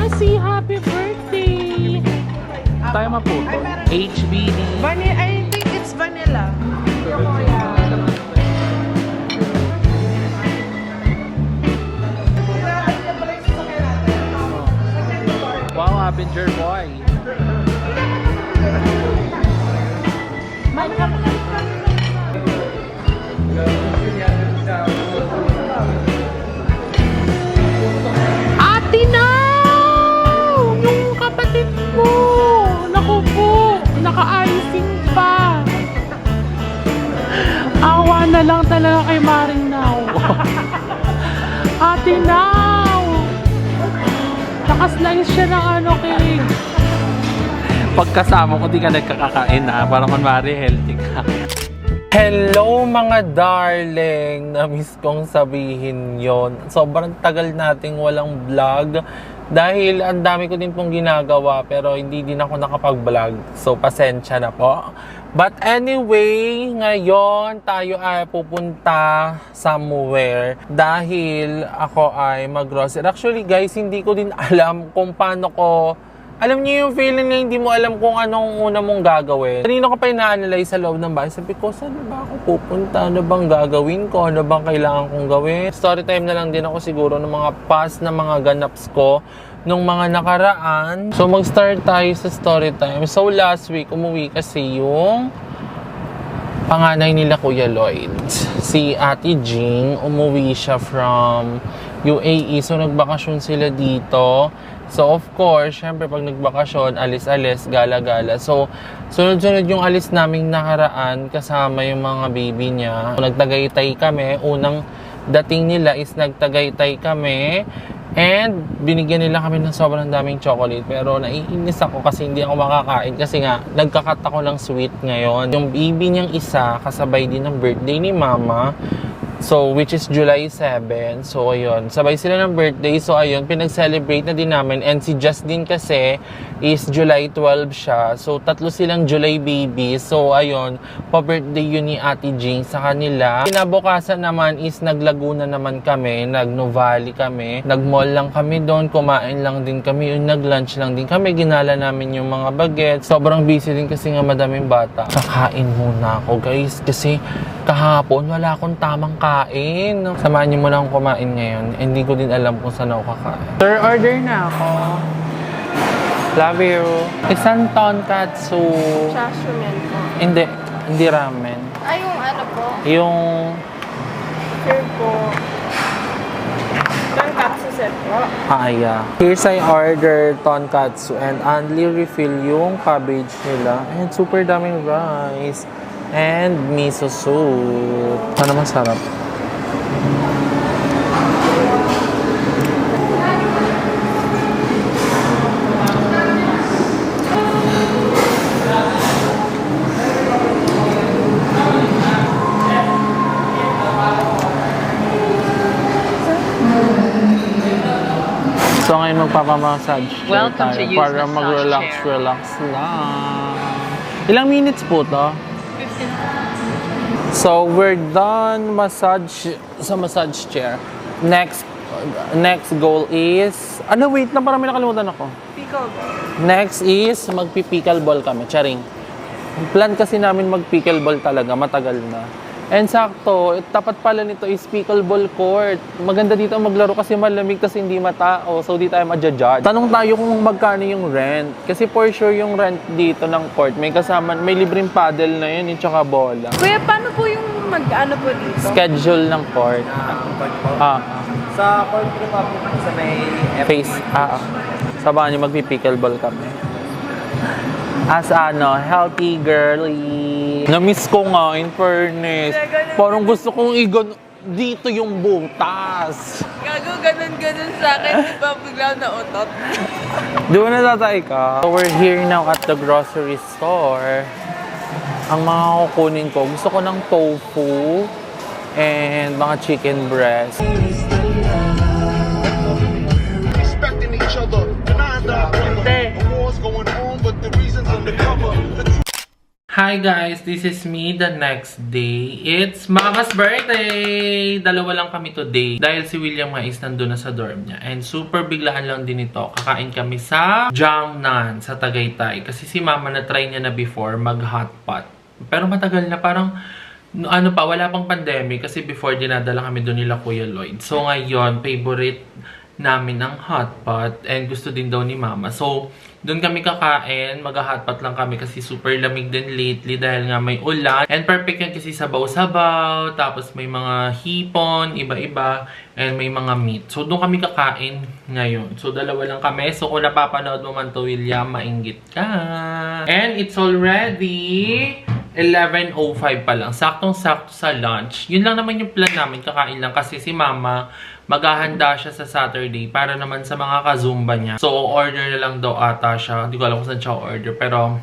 Masi, happy birthday! Tayo maputo. HBD. I think it's vanilla. Wow, Avenger boy. Ate Nao! Yung kapatid mo! Naku po! Naka-icing pa! Awa na lang talaga kay Maring Nao. Ate Nao! Nakaslice siya ng cake. Pagkasama ko, di ka nagkakakain ha. Parang kunwari healthy ka. Hello mga darling! Na-miss kong sabihin yon. Sobrang tagal nating walang vlog. Dahil ang dami ko din pong ginagawa pero hindi din ako nakapag-vlog. So pasensya na po. But anyway, ngayon tayo ay pupunta somewhere dahil ako ay mag-grocery. Actually guys, hindi ko din alam kung paano ko... Alam niyo yung feeling na hindi mo alam kung anong una mong gagawin. Kanina ko pa ina-analyze sa loob ng bahay. Sabi ko, saan ba ako pupunta? Ano bang gagawin ko? Ano bang kailangan kong gawin? Story time na lang din ako siguro ng mga past na mga ganaps ko nung mga nakaraan. So mag-start tayo sa story time. So last week, umuwi kasi yung panganay nila Kuya Lloyd. Si Ate Jing, umuwi siya from UAE. So nagbakasyon sila dito. So of course, syempre pag nagbakasyon, alis-alis, gala-gala. So sunod-sunod yung alis naming nakaraan kasama yung mga baby niya. Nagtagaytay kami. Unang dating nila is nagtagaytay kami. And binigyan nila kami ng sobrang daming chocolate. Pero naiinis ako kasi hindi ako makakain. Kasi nga, nagkakat ako ng sweet ngayon. Yung baby niyang isa, kasabay din ng birthday ni Mama. So, which is July 7. So, ayun. Sabay sila ng birthday. So, ayun. Pinag-celebrate na din namin. And si Justin kasi is July 12 siya. So, tatlo silang July baby. So, ayun. Pa-birthday yun ni Ate Jing sa kanila. Kinabukasan naman is naglaguna naman kami. Nag-Novali kami. Nag-mall lang kami doon. Kumain lang din kami. Yung nag-lunch lang din kami. Ginala namin yung mga bagets. Sobrang busy din kasi nga madaming bata. Kakain muna ako, guys. Kasi kahapon wala akong tamang kain. Samahan niyo muna akong kumain ngayon. Hindi ko din alam kung saan ako kakain. Sir, order na ako. Love you. Isang tonkatsu. Sashimi po. Hindi ramen. Ay, yung ano po? Yung... Sure po. Tonkatsu set po. Yeah. Here's I order tonkatsu and only refill yung cabbage nila. And super daming rice. And miso soup. Ano masarap? So ngayon magpapamassage Welcome to use para massage mag-relax, chair. relax lang. Ilang minutes po to? So we're done sa massage chair. Next goal is... Ano, wait na, parang may nakalimutan ako. Pickle. Next is magpi-pickleball kami. Charing. Plan kasi namin mag-pickleball talaga, matagal na. And sakto, tapat pala nito is pickleball court. Maganda dito maglaro kasi malamig kasi hindi matao. So di tayo ma-judge. Tanong tayo kung magkano yung rent. Kasi for sure yung rent dito ng court, may kasama, may libreng paddle na yun, yung tsaka bola. Kuya, paano po yung mag-ano po dito? Schedule ng court. Sa Court Republic sa may Face. Sabahan niyo magpi-pickleball kami. As healthy girly. Na-miss ko nga, in fairness. Parang gusto kong dito yung butas. Gago, ganun sa akin. Di ba bigla na utot? Di ba natatay ka? So we're here now at the grocery store. Ang mga kukunin ko, gusto ko ng tofu and mga chicken breast. Respecting each other, denying the brother. A war's going on, but the reason's undercover. Hi guys, this is me the next day. It's Mama's birthday! Dalawa lang kami today dahil si William nga is nandun na sa dorm niya. And super biglaan lang din ito. Kakain kami sa Jiangnan sa Tagaytay. Kasi si Mama na-try niya na before mag-hotpot. Pero matagal na, parang ano pa, wala pang pandemic kasi before dinadala kami doon nila Kuya Lloyd. So ngayon, favorite namin ang hotpot and gusto din daw ni Mama. So, doon kami kakain, mag-hotpot lang kami kasi super lamig din lately dahil nga may ulan. And perfect yan kasi sabaw-sabaw, tapos may mga hipon, iba-iba, and may mga meat. So, doon kami kakain ngayon. So, dalawa lang kami. So, kung napapanood mo man to, William, mainggit ka. And it's already 11:05 pa lang. Saktong-sakto sa lunch. Yun lang naman yung plan namin. Kakain lang kasi si Mama maghahanda siya sa Saturday para naman sa mga kazumba niya. So, order na lang daw ata siya. Hindi ko alam kung saan siya order. Pero,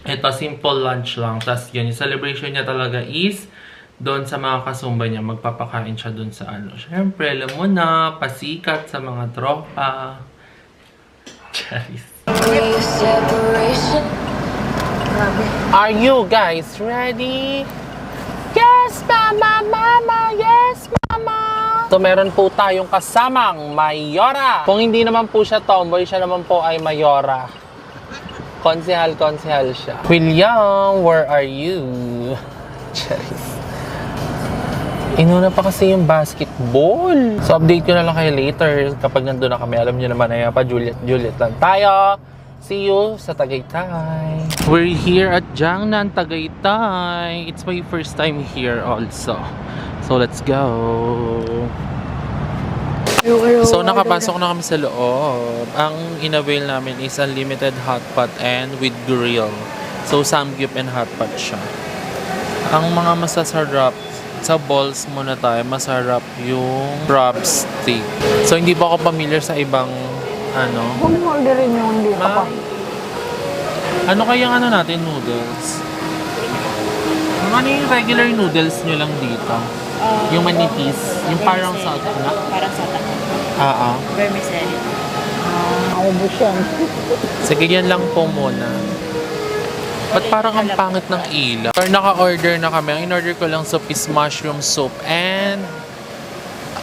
ito, simple lunch lang. Tapos, yun, yung celebration niya talaga is doon sa mga kasumba niya. Magpapakain siya doon sa ano. Siyempre, alam mo na, pasikat sa mga tropa. Charis. Are you guys ready? Yes, Mama! Mama! Yes, Mama! So, meron po tayong kasamang Mayora. Kung hindi naman po siya tomboy, siya naman po ay Mayora. Konsehal siya. William, where are you? Charis. Inuna pa kasi yung basketball. So, update ko na lang kayo later. Kapag nandun na kami, alam nyo naman na yan pa, Juliet lang tayo. See you sa Tagaytay. We're here at Jiangnan, Tagaytay. It's my first time here also. So, let's go. So, nakapasok na kami sa loob. Ang in-avail namin is unlimited hotpot and with grill. So, samgyup and hotpot siya. Ang mga masasarap, sa balls muna tayo, masarap yung crab stick. So, hindi pa ako familiar sa ibang ano. Kung orderin yung hindi ka pa. Ano kayang ano natin, noodles? Ano yung regular noodles nyo lang dito? Yung manipis. Yung parang salt na? Parang salt na. Oo. Vermicelli. Naubos yan. Sige, yan lang po muna. Ba't parang ang pangit ng ilaw? Or naka-order na kami. Ang in-order ko lang soup is mushroom soup and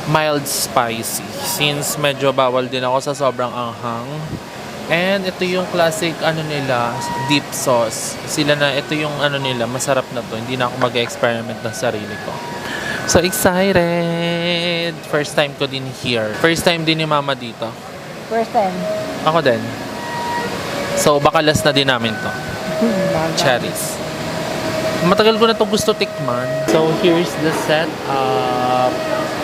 mild spicy. Since medyo bawal din ako sa sobrang anghang. And ito yung classic ano nila, deep sauce. Sila na, ito yung ano nila, masarap na to. Hindi na ako mag-experiment ng sarili ko. So excited! First time ko din here. First time din ni Mama dito. First time. Ako din. So baka last na din namin to. Cherries. Matagal ko na to gusto tikman. So here's the setup.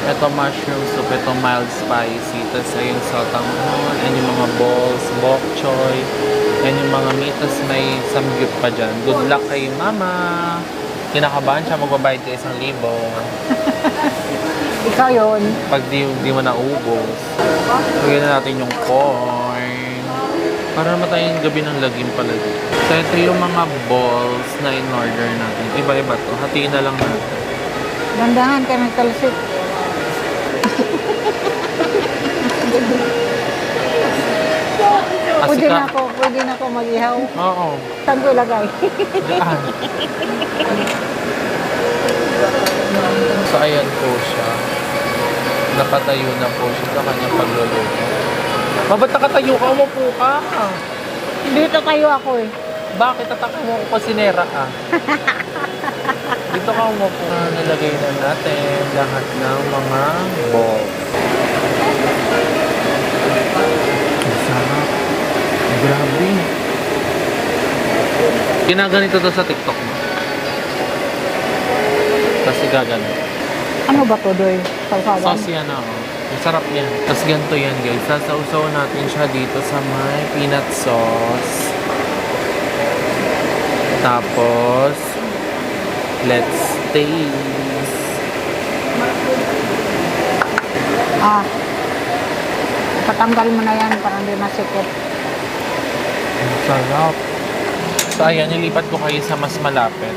Ito mushroom soup, ito mild spicy, tapos yung saltanghon, and yung mga balls, bok choy, and yung mga meat, tapos may samgyup pa dyan. Good luck kay Mama! Kinakabahan siya, magbabayad ka 1,000. Ikaw yun. Pag di mo naubos. Lagyan na natin yung corn. Para naman tayong gabi ng lagim pala dito. So ito yung mga balls na in-order natin. Iba-iba to. Hatiin na lang natin. Dandahan ka ng talsik. Pwede na ako mag-ihaw. Oo. Saan ko ilagay? Daan. So, ayan po siya. Nakatayo na po siya sa kanyang pagluluto. Ba't nakatayo ka? Umupo ka. Dito kayo ako eh. Bakit? Tataka mo ako sinera ka. Dito ka umupo. Nilagay na natin lahat ng mga balls. Sarap. Grabe. Ginaganito to sa TikTok mo. Kasi gaganito. Ano ba to, Doy? Sausawan? Sauce yan ako. Masarap yan. Tapos ganito yan guys. Sasausaw natin siya dito sa may peanut sauce. Tapos, let's taste. Patanggal mo na yan para hindi masikip. Ang sarap. So ayan, nilipat ko kayo sa mas malapit.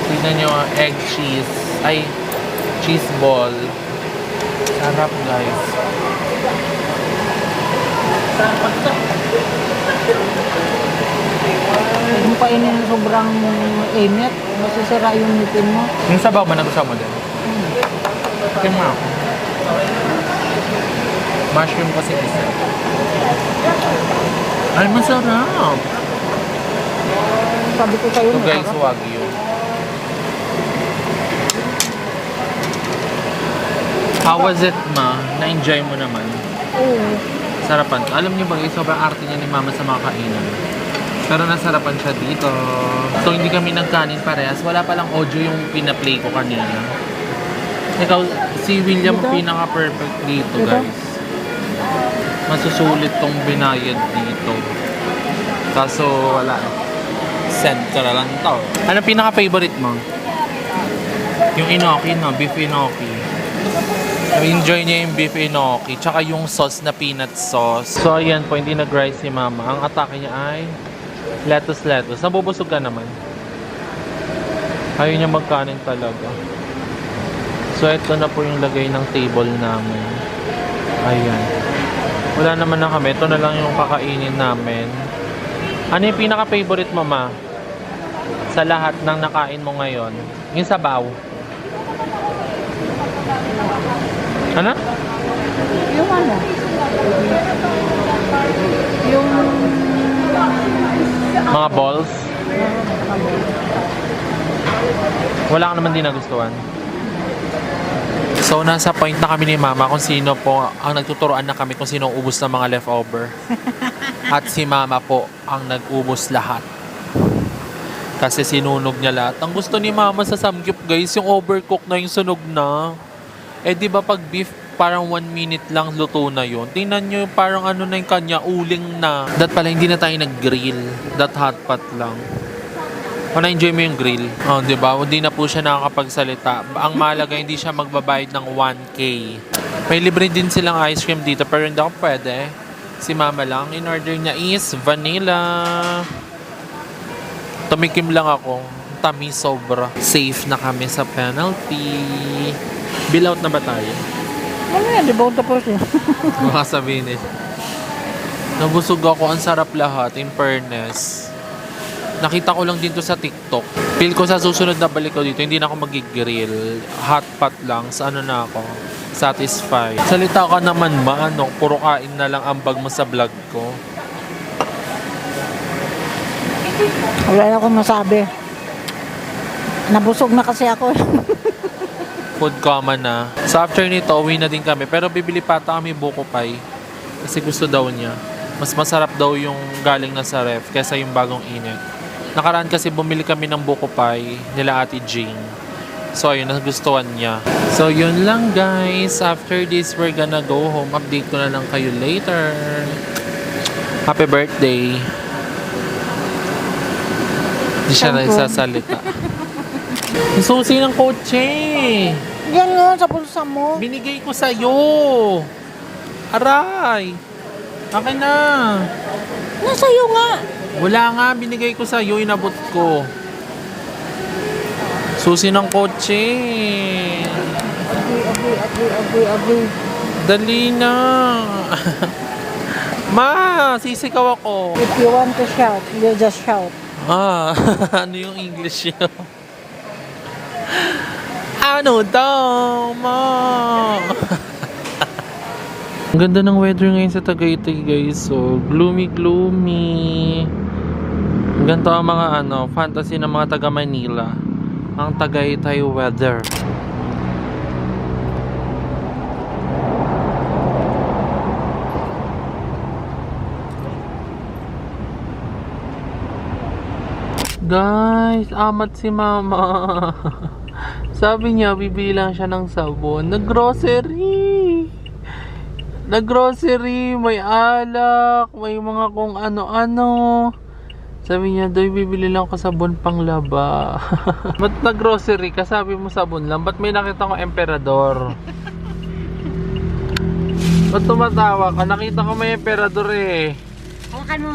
Tignan nyo, egg cheese. Ay, cheese ball. Sarap guys. Sarap. Huwag mo kainin ng sobrang init. Masisira yung ngipin mo. Yung sabaw ba nagustuhan mo din? Okay mo ako. Mushroom kasi isa. Ay, masarap. Sabi ko sa'yo, Ito guys, masarap. wagyu. How was it, ma? Na-enjoy mo naman? Oo. Sarapan. Alam niyo ba guys, sobrang arte niya ni mama sa mga kainan. Pero nasarapan siya dito. So, hindi kami nagkanin parehas. Wala palang audio yung pina-play ko kanina. Ikaw, si William Dito? pinaka-perfect dito, Dito? guys. Masusulit tong binayad dito. Kaso, wala. Send ka na lang to. Ano pinaka-favorite mo? Yung inoki, no? Beef inoki. Enjoy niya yung beef enoki, tsaka yung sauce na peanut sauce. So ayan po, hindi nag-rice si mama. Ang atake niya ay lettuce. Nabubusog ka naman. Ayaw niya magkanin talaga. So ito na po yung lagay ng table namin. Ayan. Wala naman na kami. Ito na lang yung kakainin namin. Ano yung pinaka-favorite mo, ma? Sa lahat ng nakain mo ngayon? Yung sabaw. Ano? Yung ano? Yung... Mga balls? Wala ka naman din nagustuhan. So, nasa point na kami ni mama kung sino po ang nagtuturoan na kami kung sino ang ubos ng mga leftover. At si mama po ang nag-ubos lahat. Kasi sinunog niya lahat. Ang gusto ni mama sa samgyup guys, yung overcook na yung sunog na. Eh di ba pag beef, parang 1 minute lang luto na yun. Tingnan nyo parang ano na yung kanya, uling na. Dat pala hindi na tayo nag-grill. Dat hot pot lang. O na-enjoy mo yung grill? Oh, di ba? Hindi na po siya nakakapagsalita. Ang mahalaga hindi siya magbabayad ng 1K. May libre din silang ice cream dito pero hindi ako pwede. Si mama lang. In order niya is vanilla. Tumikim lang ako. Tamis sobra. Safe na kami sa penalty. Bill out na ba tayo? Ano yan? Di ba tapos yun? Baka sabihin eh. Nabusog ako. Ang sarap lahat. In fairness. Nakita ko lang dito sa TikTok. Feel ko sa susunod na balik ko dito, hindi na ako magigrill. Hot pot lang. Sa ano na ako. Satisfied. Salita ka naman ma. Ano, puro kain na lang ambag mo sa vlog ko. Wala na akong masabi. Nabusog na kasi ako. Food coma na. So after nito, uwi na din kami. Pero bibili pa ata kami buko pie. Kasi gusto daw niya. Mas masarap daw yung galing na sa ref kaysa yung bagong init. Nakaraan kasi bumili kami ng buko pie nila Ate Jing. So ayun, nagustuhan niya. So yun lang guys. After this, we're gonna go home. Update ko na lang kayo later. Happy birthday. Hindi siya Thank you. nagsasalita. Ang susi ng kotse. Yan nga, sa pulsa mo. Binigay ko sa'yo. Aray. Akin na. Nasa'yo nga. Wala nga, binigay ko sa'yo. Inabot ko. Susi ng kotse. Abi. Dali na. Ma, sisigaw ako. If you want to shout, you just shout. Ah, ano yung English yun? Ano daw, ma? Ang ganda ng weather ngayon sa Tagaytay, guys. So, gloomy. Ganito ang mga fantasy ng mga taga Manila. Ang Tagaytay weather. Guys, amat si mama. Sabi niya, bibili lang siya ng sabon. Nag-grocery, may alak, may mga kung ano-ano. Sabi niya, doy, bibili lang ko sabon pang laba. Ba't nag-grocery ka? Sabi mo sabon lang. Ba't may nakita ko emperador? Ba't tumatawa ka? Nakita ko may emperador eh. Hawakan mo.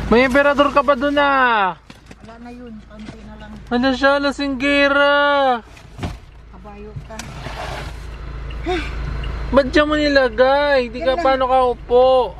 May emperador ka pa doon ah. Wala na yun. Konti na lang. Ano siya? Lasinggera. Kabayo ka. Ba't dyan mo nilagay? Di ka paano ka upo?